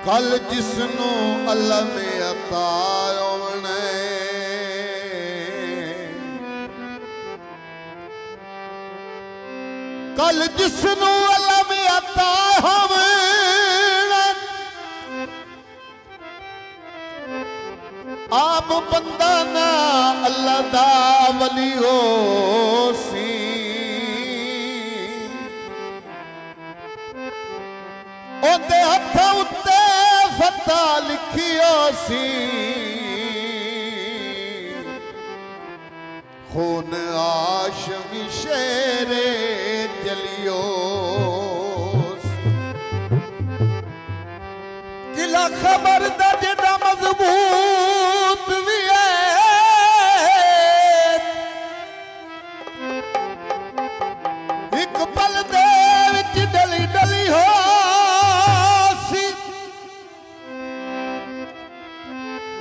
कल जिसनू अल्लाह ने अता होना कल जिसनू अल्लाह में अता होना आप बंदा ना अल्लाह दा वली हो सी ओदे हथा उत्ते फता लिखियो सी खून आशमी शेरे जलियो किला खबर दा जेड़ा मजबूत भी है एक पल दे विच डली डली हो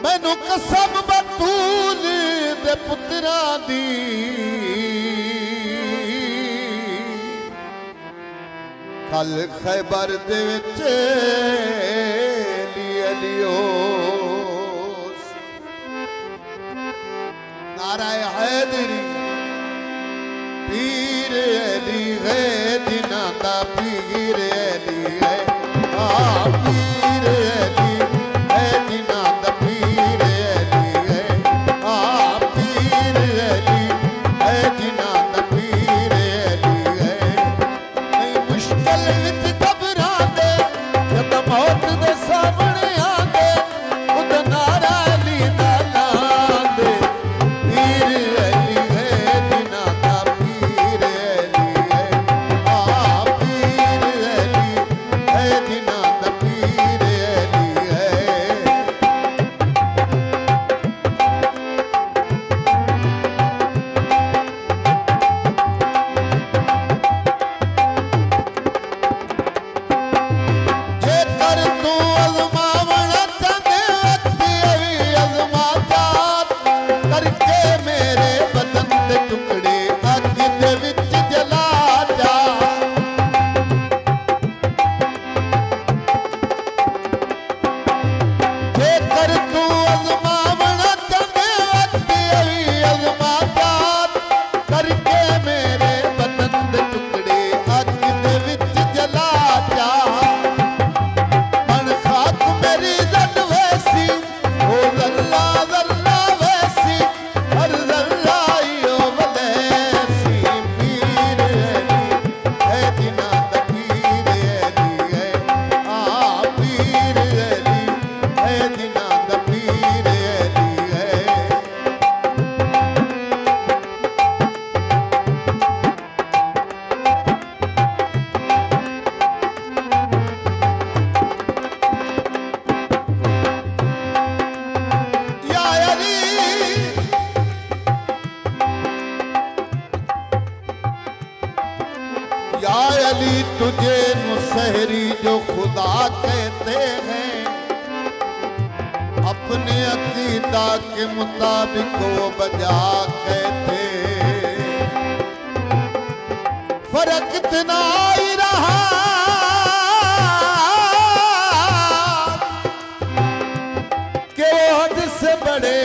मैनू कसम बतूल दे पुत्रा दी कल खैबर दे विच लियो नाराए हैदरी पीर अली है दिना दा पीर अली है पीर अली है दिना दा पीर अली है पीर अली है दिना दा पीर अली है नहीं मुश्किल विच घबरा दे जब मौत दे सामने आंदे उद नारा अली दा नाम दे पीर अली है दिना दा पीर अली है पीर अली है दिना दा पीर अली है जेकर तू अज़मावना चाहते वक्त अभी अज़मा जात करके मेरे बदन दे टुकड़े अग दे विच जला जा जेकर तू अज़मावना चाहते वक्त अभी अज़मा जात करके मेरे बदन दे टुकड़े अग दे विच जला जा मन खाक मेरी जन वैसी ओ जल्ला जल्ला वैसी हर जल्ला यो वैसी पीर अली है दिना दा पीर अली है पीर अली है दिना दा पीर अली है या अली या अली तुझे मुसहरी जो खुदा कहते हैं अपने अकीदा के मुताबिक वो बजा कहते फर्क इतना ही रहा कि वो हद से बड़े